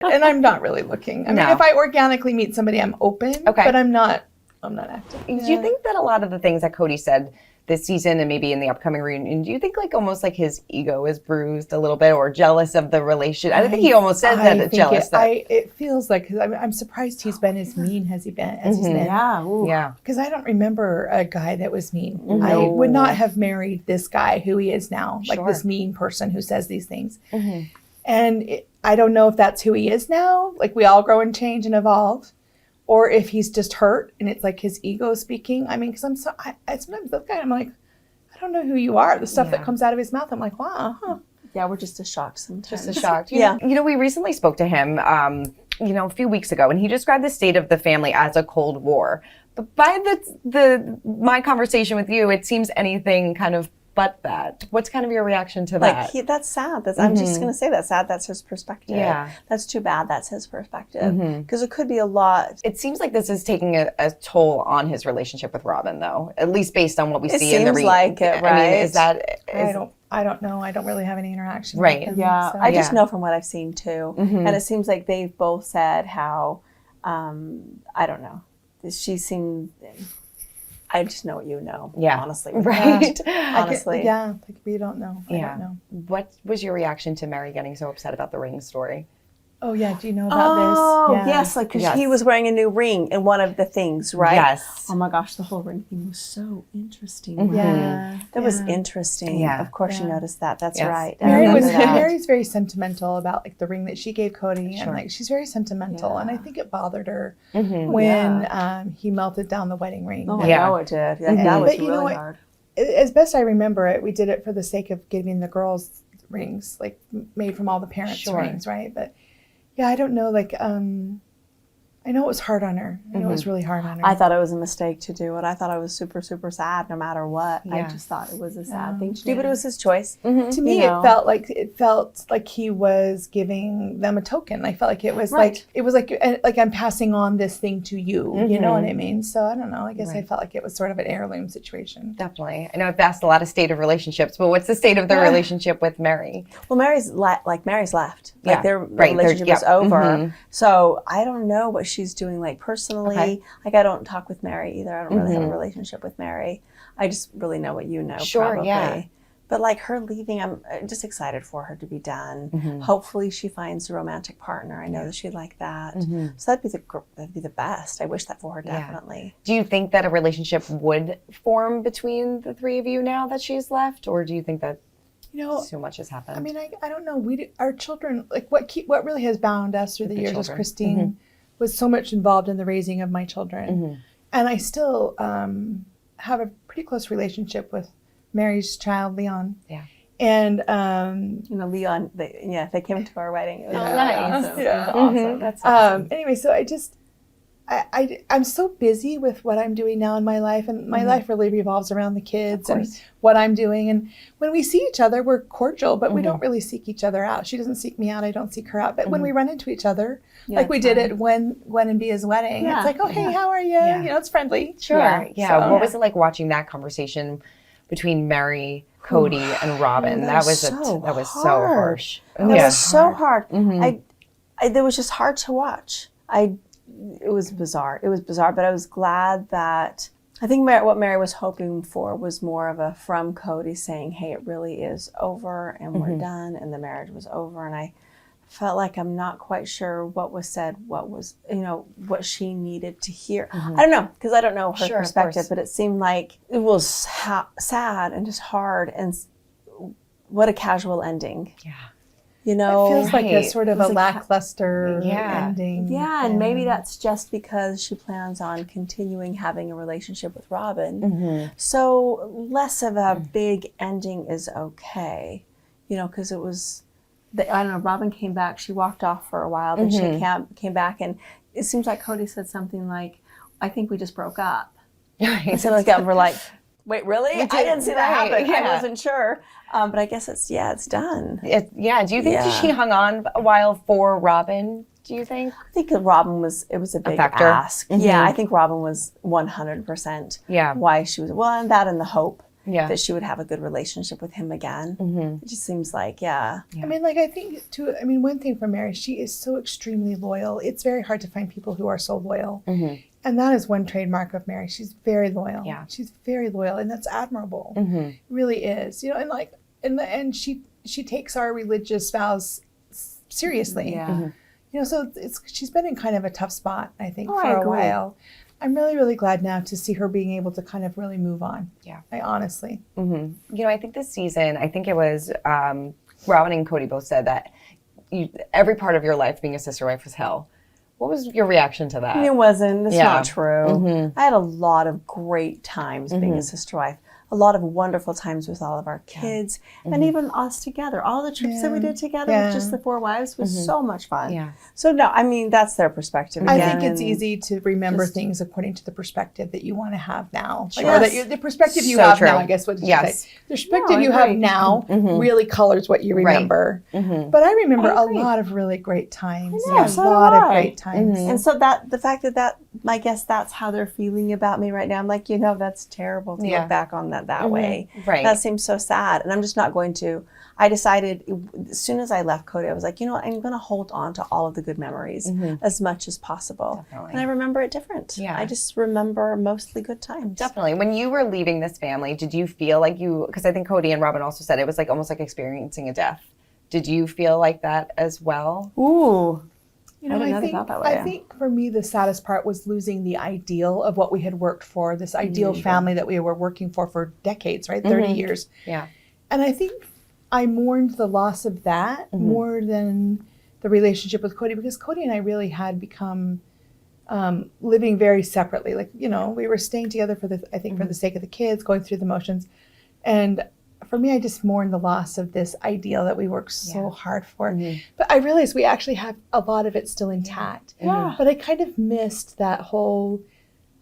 And I'm not really looking. I mean, if I organically meet somebody, I'm open, but I'm not active. Do you think that a lot of the things that Kody said this season and maybe in the upcoming reunion, do you think like almost like his ego is bruised a little bit or jealous of the relation? I think he almost said that jealous. It feels like, because I'm surprised he's been as mean as he's been. Yeah. Because I don't remember a guy that was mean. No. I would not have married this guy who he is now, like this mean person who says these things. And I don't know if that's who he is now. Like we all grow and change and evolve. Or if he's just hurt and it's like his ego speaking. I mean, because I sometimes look at him, I'm like, I don't know who you are. The stuff that comes out of his mouth, I'm like, wow. Yeah, we're just as shocked sometimes. Just as shocked. You know, we recently spoke to him, a few weeks ago, and he described the state of the family as a Cold War. But by my conversation with you, it seems anything kind of but that. What's kind of your reaction to that? That's sad. I'm just going to say that's sad. That's his perspective. Yeah. That's too bad. That's his perspective. Because it could be a lot. It seems like this is taking a toll on his relationship with Robyn, though, at least based on what we see in the seems like it, right? I mean, is that... I don't know. I don't really have any interaction with him. Yeah. So. I just know from what I've seen, too. And it seems like they've both said how, I don't know, she seemed... I just know what you know. Yeah. Honestly. Right. Honestly. We don't know. I don't know. What was your reaction to Meri getting so upset about the ring story? Oh, yeah. Do you know about this? Oh, yes. Like, because he was wearing a new ring in one of the things, right? Yes. Oh, my gosh. The whole ring thing was so interesting. That was interesting. Yeah. Of course you noticed that. That's right. Meri's very sentimental about, like, the ring that she gave Kody. Sure. And, like, she's very sentimental. And I think it bothered her when he melted down the wedding ring. Oh, I know it did. That was really hard. As best I remember it, we did it for the sake of giving the girls rings, like, made from all the parents' rings, right? But... yeah, I don't know, like, I know it was hard on her. I know it was really hard on her. I thought it was a mistake to do it. I thought I was super, super sad no matter what. I just thought it was a sad thing to do, but it was his choice. To me, it felt like he was giving them a token. I felt like it was like I'm passing on this thing to you. You know what I mean? So I don't know. I guess I felt like it was sort of an heirloom situation. Definitely. I know I've asked a lot of state of relationships, but what's the state of the relationship with Meri? Well, Mary's left. Like their relationship is over. So I don't know what she's doing, like, personally. Like, I don't talk with Meri either. I don't really have a relationship with Meri. I just really know what you know, probably. Yeah. But, like, her leaving, I'm just excited for her to be done. Hopefully she finds a romantic partner. I know that she'd like that. So that'd be the best. I wish that for her, definitely. Do you think that a relationship would form between the three of you now that she's left? Or do you think that so much has happened? I mean, I don't know. our children, like, what really has bound us through the years is Christine was so much involved in the raising of my children. And I still have a pretty close relationship with Meri's child, Leon. Yeah. And, Leon, they came to our wedding. It was nice. Awesome. Yeah. It was awesome. That's awesome. Anyway, so I'm so busy with what I'm doing now in my life, and my life really revolves around the kids and what I'm doing. And when we see each other, we're cordial, but we don't really seek each other out. She doesn't seek me out. I don't seek her out. But when we run into each other, like we did at Gwen and Bia's wedding, it's like, oh, hey, how are you? You know, it's friendly. Sure. Yeah. So, what was it like watching that conversation between Meri, Kody, and Robyn? That was so harsh. That was so hard. It was just hard to watch. It was bizarre. It was bizarre, but I was glad that, I think what Meri was hoping for was more of a from Kody saying, hey, it really is over and we're done and the marriage was over. And I felt like I'm not quite sure what was said, what was, what she needed to hear. I don't know, because I don't know her perspective, but it seemed like it was sad and just hard, and what a casual ending. Yeah. It feels like a sort of a lackluster ending. Yeah, and maybe that's just because she plans on continuing having a relationship with Robyn. So less of a big ending is okay, because it was, I don't know, Robyn came back, she walked off for a while, then she came back, and it seems like Kody said something like, I think we just broke up. And something like that, and we're like, wait, really? I didn't see that happen. I wasn't sure. But I guess it's done. Do you think she hung on a while for Robyn, do you think? I think that Robyn it was a big ask. Yeah, I think Robyn was 100% why she was, and that and the hope. that she would have a good relationship with him again. It just seems like, I mean, like, I think too, I mean, one thing for Meri, she is so extremely loyal. It's very hard to find people who are so loyal. And that is one trademark of Meri. She's very loyal. Yeah. She's very loyal, and that's admirable. It really is. You know, and like in the end, she takes our religious vows seriously. You know, so she's been in kind of a tough spot, I think, for a while. I'm really, really glad now to see her being able to kind of really move on. Yeah. I honestly. You know, I think this season, I think it was Robyn and Kody both said that every part of your life being a sister wife was hell. What was your reaction to that? It wasn't. It's not true. I had a lot of great times being a sister wife. A lot of wonderful times with all of our kids and even us together. All the trips that we did together with just the 4 wives was so much fun. So no, I mean, that's their perspective. I think it's easy to remember things according to the perspective that you want to have now. Like, or that the perspective you have now, I guess what you say. The perspective you have now really colors what you remember. But I remember a lot of really great times. A lot of great times. And so that the fact that I guess that's how they're feeling about me right now. I'm like, you know, that's terrible to look back on that way. That seems so sad. And I'm just not going to. I decided as soon as I left Kody, I was like, you know what, I'm going to hold on to all of the good memories as much as possible. Definitely. And I remember it different. I just remember mostly good times. Definitely. When you were leaving this family, did you feel like because I think Kody and Robyn also said it was like almost like experiencing a death. Did you feel like that as well? Ooh. You know, I think for me, the saddest part was losing the ideal of what we had worked for, this ideal family that we were working for decades, right? 30 years. Yeah. And I think I mourned the loss of that more than the relationship with Kody, because Kody and I really had become living very separately. Like, you know, we were staying together for the sake of the kids, going through the motions. And for me, I just mourned the loss of this ideal that we worked so hard for. But I realized we actually have a lot of it still intact. But I kind of missed that whole,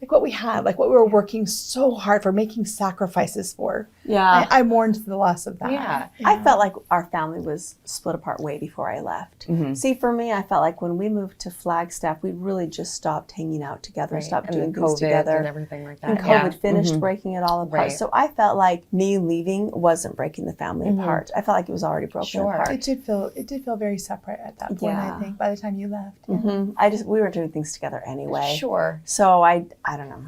like what we had, like what we were working so hard for, making sacrifices for. I mourned the loss of that. I felt like our family was split apart way before I left. See, for me, I felt like when we moved to Flagstaff, we really just stopped hanging out together, stopped doing things together. And everything like that. And COVID finished breaking it all apart. So I felt like me leaving wasn't breaking the family apart. I felt like it was already broken apart. It did feel very separate at that point, I think, by the time you left. We were doing things together anyway. So I don't know.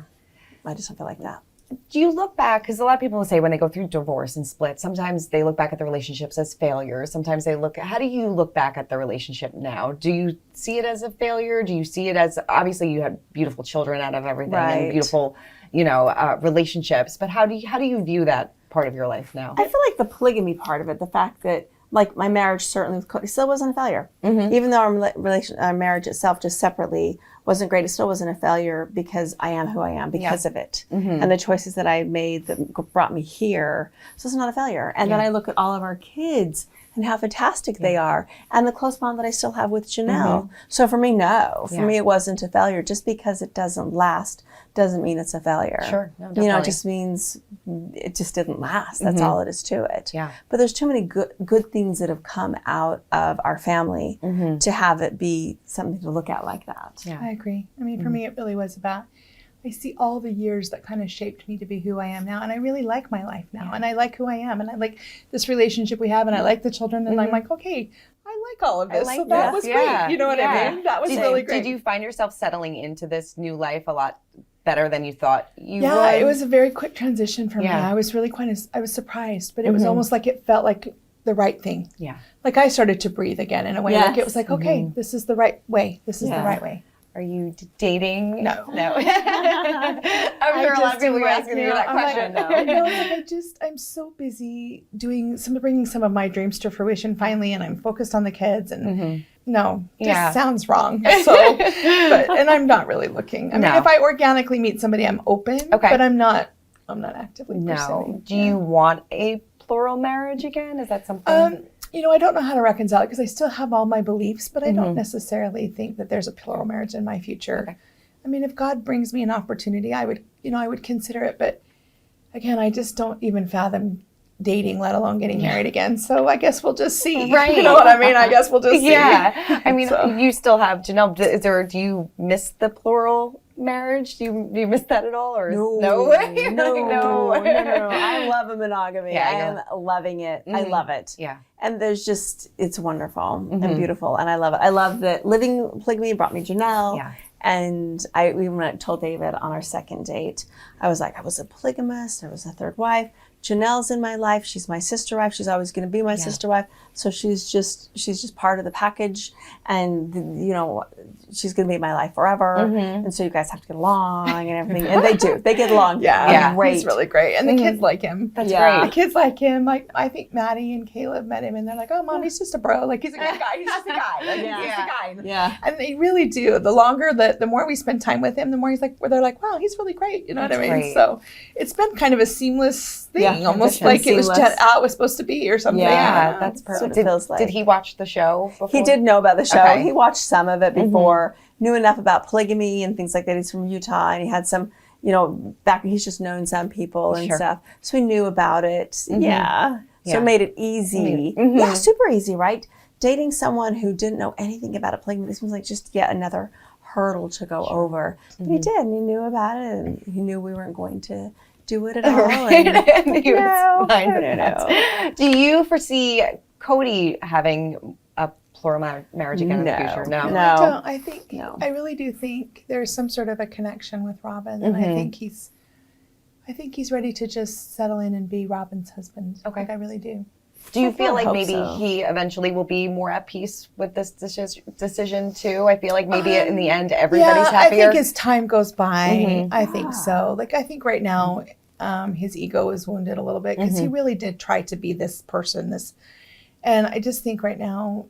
I just don't feel like that. Do you look back, because a lot of people will say when they go through divorce and split, sometimes they look back at the relationships as failures. Sometimes they how do you look back at the relationship now? Do you see it as a failure? Do you see it as, obviously you had beautiful children out of everything and beautiful, you know, relationships, but how do you view that part of your life now? I feel like the polygamy part of it, the fact that like my marriage certainly with Kody still wasn't a failure. Even though our marriage itself just separately wasn't great, it still wasn't a failure because I am who I am because of it. And the choices that I made that brought me here. So it's not a failure. And then I look at all of our kids and how fantastic they are, and the close bond that I still have with Janelle. So for me, no. For me, it wasn't a failure. Just because it doesn't last doesn't mean it's a failure. You know, it just means it just didn't last. That's all it is to it. But there's too many good things that have come out of our family to have it be something to look at like that. I agree. I mean, for me, it really was about, I see all the years that kind of shaped me to be who I am now. And I really like my life now. And I like who I am. And I like this relationship we have. And I like the children. And I'm like, okay, I like all of this. So that was great. You know what I mean? That was really great. Did you find yourself settling into this new life a lot better than you thought you would? Yeah, it was a very quick transition for me. I was really I was surprised. But it was almost like it felt like the right thing. Like I started to breathe again in a way. Like it was like, okay, this is the right way. This is the right way. Are you dating? No. I'm sure a lot of people are asking you that question. I'm so busy bringing some of my dreams to fruition finally, and I'm focused on the kids, and sounds wrong. So, and I'm not really looking. I mean, if I organically meet somebody, I'm open, but I'm not actively pursuing. Do you want a plural marriage again? Is that something? You know, I don't know how to reconcile it because I still have all my beliefs, but I don't necessarily think that there's a plural marriage in my future. I mean, if God brings me an opportunity, I would consider it. But again, I just don't even fathom dating, let alone getting married again. So I guess we'll just see. Right. You know what I mean? I guess we'll just see. I mean, you still have Janelle. Do you miss the plural marriage? Do you miss that at all, or No, no? no. I love a monogamy. Yeah, I am loving it. I love it. Yeah. And there's just, it's wonderful and beautiful, and I love it. I love that living polygamy brought me Janelle. Yeah. And when I told David on our second date, I was like, I was a polygamist. I was a third wife. Janelle's in my life. She's my sister wife. She's always going to be my sister wife. So she's just part of the package, and you know, she's going to be in my life forever. And so you guys have to get along and everything. And they do. They get along. Yeah, great. He's really great, and the kids like him. That's great. The kids like him. Like I think Maddie and Caleb met him, and they're like, "Oh, Mom, he's just a bro. Like he's a good guy. He's just a guy. Like, he's just a guy." Yeah. And they really do. The longer the more we spend time with him, the more he's like, where they're like, "Wow, he's really great." You know what I mean? Great. So it's been kind of a seamless thing, almost transition. like it was Seamless. how it was supposed to be or something. Yeah, that's That's what perfect. it feels like. Did he watch the show before? He did know about the show. Okay. He watched some of it before, knew enough about polygamy and things like that. He's from Utah, and he had some, you know, back he's just known some people and stuff. So he knew about it. Yeah. So it made it easy. Yeah, super easy, right? Dating someone who didn't know anything about a polygamy, this was like just yet another hurdle to go over. But he did, and he knew about it, and he knew we weren't going to do it at all. And he was No, fine with no. that. Do you foresee Kody having a plural marriage again in the future? No. I really do think there's some sort of a connection with Robyn, and I think he's ready to just settle in and be Robyn's husband. Okay. Like, I really do. Do you feel like hope maybe so. he eventually will be more at peace with this decision too? I feel like maybe in the end everybody's happier. I think as time goes by, I think so. Like, I think right now his ego is wounded a little bit because he really did try to be this person, and I just think right now,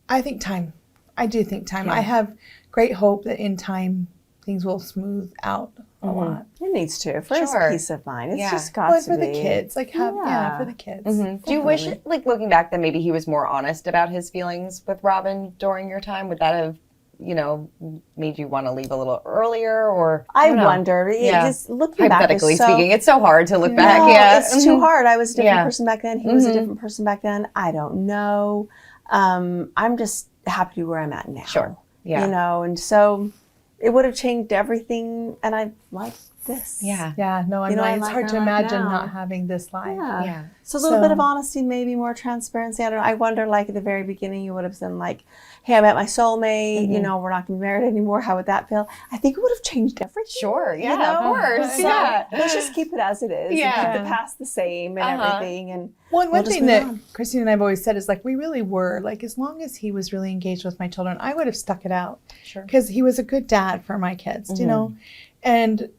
I think time. I do think time. I have great hope that in time things will smooth out a lot. It needs to, for his peace of mind. It's just got Well, to for be. the kids, like for the kids. Do you wish, like looking back, that maybe he was more honest about his feelings with Robyn during your time? Would that have, you know, made you want to leave a little earlier, or I wonder. Just looking back, hypothetically speaking, it's so hard to look back. It's too hard. I was a different person back then. He was a different person back then. I don't know. I'm just happy to be where I'm at now. Sure. Yeah. You know, and so it would have changed everything, and I like this. Yeah. Yeah, no, I'm You know, like, I it's like hard to our life imagine now. not having this life. Yeah. So a little So- bit of honesty, maybe more transparency. I don't know. I wonder, like at the very beginning, you would have been like, "Hey, I met my soulmate. You know, we're not going to be married anymore. How would that feel?" I think it would have changed everything. Sure. Yeah. You know? Of course. So Yeah. let's just keep it as it is. Yeah. And keep the past the same and everything. And Well, and we'll one just thing move that on. Christine and I've always said is like, we really were, like, as long as he was really engaged with my children, I would have stuck it out. Sure. Because he was a good dad for my kids, you know?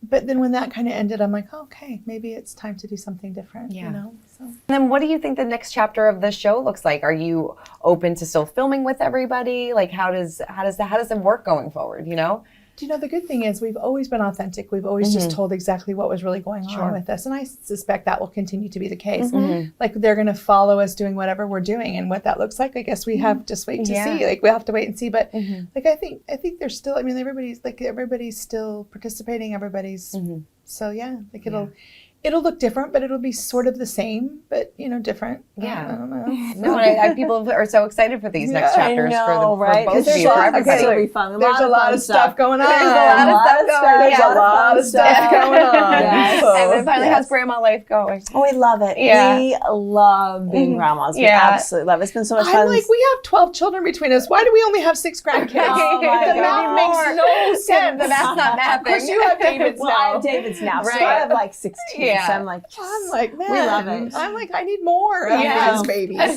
But then when that kind of ended, I'm like, oh, okay, maybe it's time to do something different, you know? So. And then what do you think the next chapter of the show looks like? Are you open to still filming with everybody? Like how does it work going forward, you know? Do you know, the good thing is we've always been authentic. We've always just told exactly what was really going on with us. And I suspect that will continue to be the case. Like they're going to follow us doing whatever we're doing, and what that looks like, I guess we have just wait to see. Like we'll have to wait and see. But like, I think there's still, I mean, everybody's still participating. Everybody's, so yeah, like it'll look different, but it'll be sort of the same, but you know, different. Yeah. I don't know. No, I people are so excited for these next chapters for right? both of There's you, for everybody. It'll be fun. There's a lot of stuff going on. There's a lot of stuff going on. There's a lot of stuff going on. Yes. And then finally, how's grandma life going? Oh, we love it. Yeah. We love being grandmas. We absolutely love it. It's been so much fun. I'm like, we have 12 children between us. Why do we only have 6 grandkids? Oh my The God. math makes no sense. The math's not mathing. Of course, you have David's well, I now. have David's now, so Right. I have like 16. Yeah. So I'm like, I'm like, man. We love it. I'm like, I need more of Yeah. these babies.